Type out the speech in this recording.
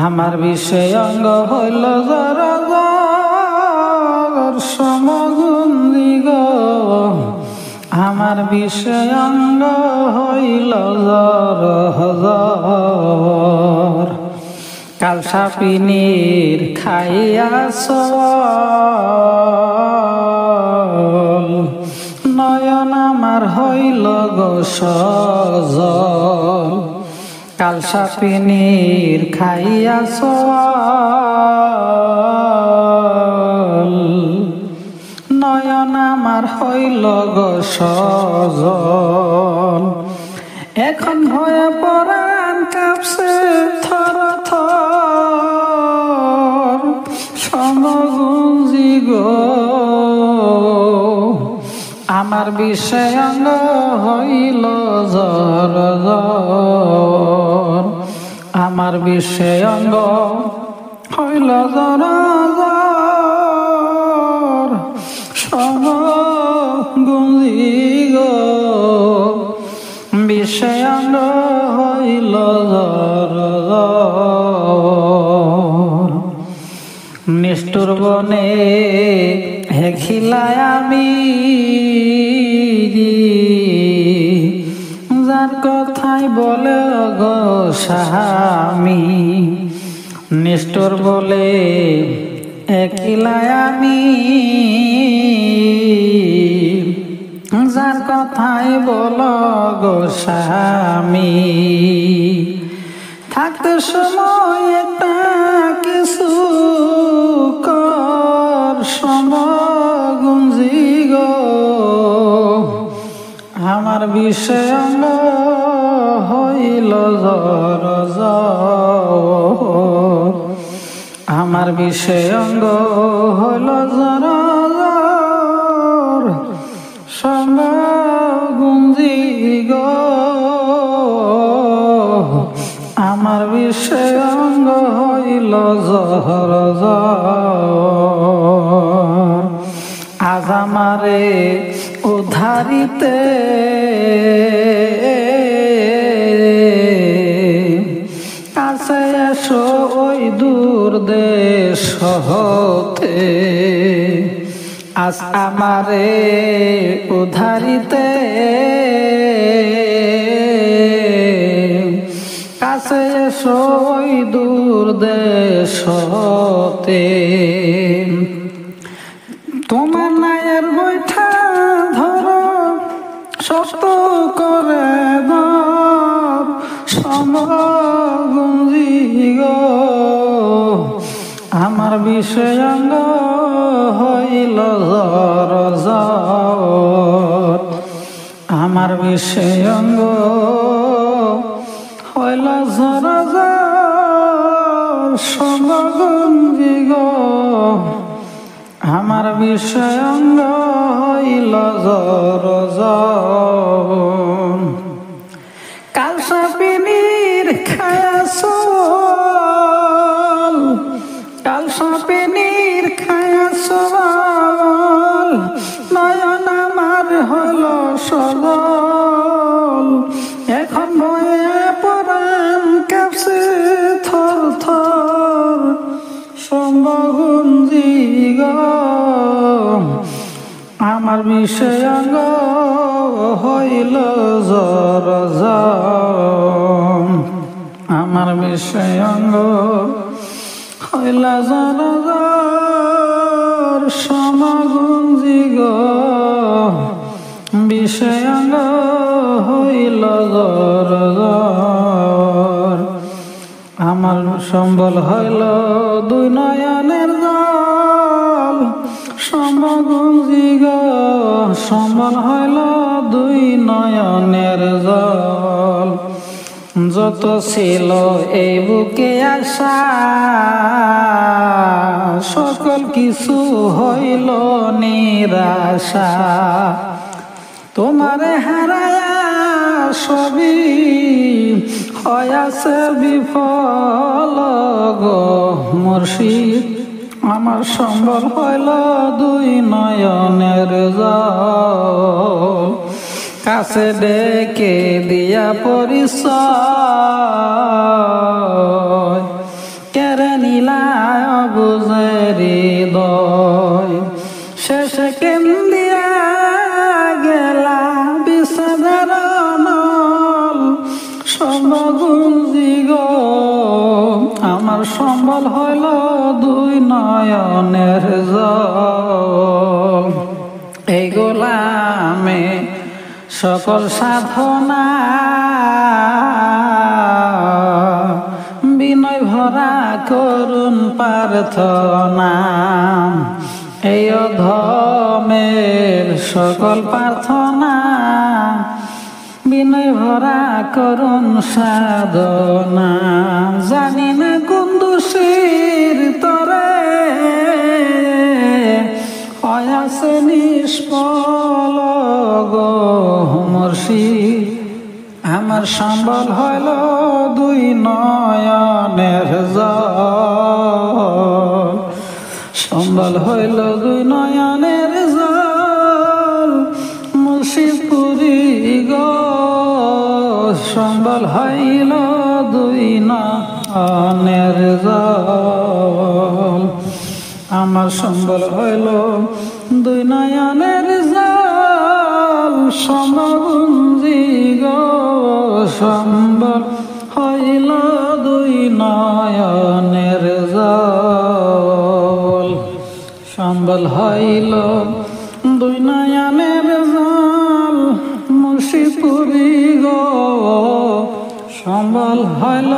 আমার বিষয় অঙ্গ হইল জর সমগুন্দি গো। আমার বিষয় অঙ্গ হইল জর কাল সাপিনীর খাইয়াছ নয়ন আমার হইল গো সজল। কাল সাপিনীর খাইয়াছ নয়ন আমার হইল গো সজল। এখন ভয়ে পরাণ কাঁপছে থর থর সমগুঞ্জি গো। আমার বিষয় অঙ্গ হইল জর জর। আমার বিষয় অঙ্গ হইল জর জর সমগুঞ্জি গো। বিষয় অঙ্গ হইল জর জর। নিষ্ঠুর বনে হেখিলায় আমি যার কথাই বলে গো স্বামী। নিষ্ঠুর বলে একিলায় আমি যার কথাই বল গো স্বামী। থাকতে সময় একটা কিছু কর সমগুঞ্জি গো। আমার বিষয় অঙ্গ হইল জর জর। আমার বিষয় অঙ্গ হইল জর জর সমগুঞ্জি গো। আমার বিষয় অঙ্গ হইল জর জর। আজ আমারে উদ্ধারিতে কাছে এসো ওই দূর দেশ হতে। আজ আমারে উদ্ধারিতে কাছে এসো ওই দূর দেশ হতে। তোমার নায়ের বৈঠা ধরো শক্ত করে ধর সমগুঞ্জি গো। আমার বিষয় অঙ্গ হইল জর জর। আমার বিষয় অঙ্গ হইল জর জর সমগুঞ্জি গো। আমার বিষয় অঙ্গ হইল জর জর। কাল সাপিনীর খায়াছ কাল সাপিনীর খায়াছ নয়ন আমার হইল সজল। এখন ভয়ে পরাণ কাঁপছে থর থর সমগুঞ্জি গো। আমার বিষয় অঙ্গ হইল জর জর। আমার বিষয় অঙ্গ হইল জর জর সমগুঞ্জি গো। বিষয় অঙ্গ হইল জর জর। আমার সম্বল হইল দুই নয়নের জল সমগুঞ্জি গো। সম্বল হইল দুই নয়নের জল। যত ছিল এই বুকে আশা সকল কিছু হইল নিরাশা। তোমারে হারায়া সবই হয়াছে বিফল গো মুর্শিদ। আমার সম্বল হইল দুই নয়নের জল। কাছে ডেকে দিয়া পরিচয় কেড়ে নিলায় অবুঝের হৃদয় শেষে কেন্দিয়া গেলা বিষাদের নল সর্বগুঞ্জি গো আমার সম্বল হইল দুই নয়নের জল এই গোলামে সকল সাধনা বিনয় ভরা করুণ প্রার্থনা এই অধমের সকল প্রার্থনা বিনয় ভরা করুণ সাধনা জানি না কোন দোষীর তরে হয়াছে নিষ্ফল গো মুর্শিদ আমার সম্বল হইল দুই নয়নের জল সম্বল হইল দুই নয়নের জল মুর্শিদপুরি গো সম্বল হইল দুই নয়নের জল আমার সম্বল হইল দুই নয়নের জল সমগুঞ্জি গো সম্বল হইল দুই নয়নের জল সম্বল হইল দুই নয়নের জল মুর্শিদপুরি গো সম্বল হইল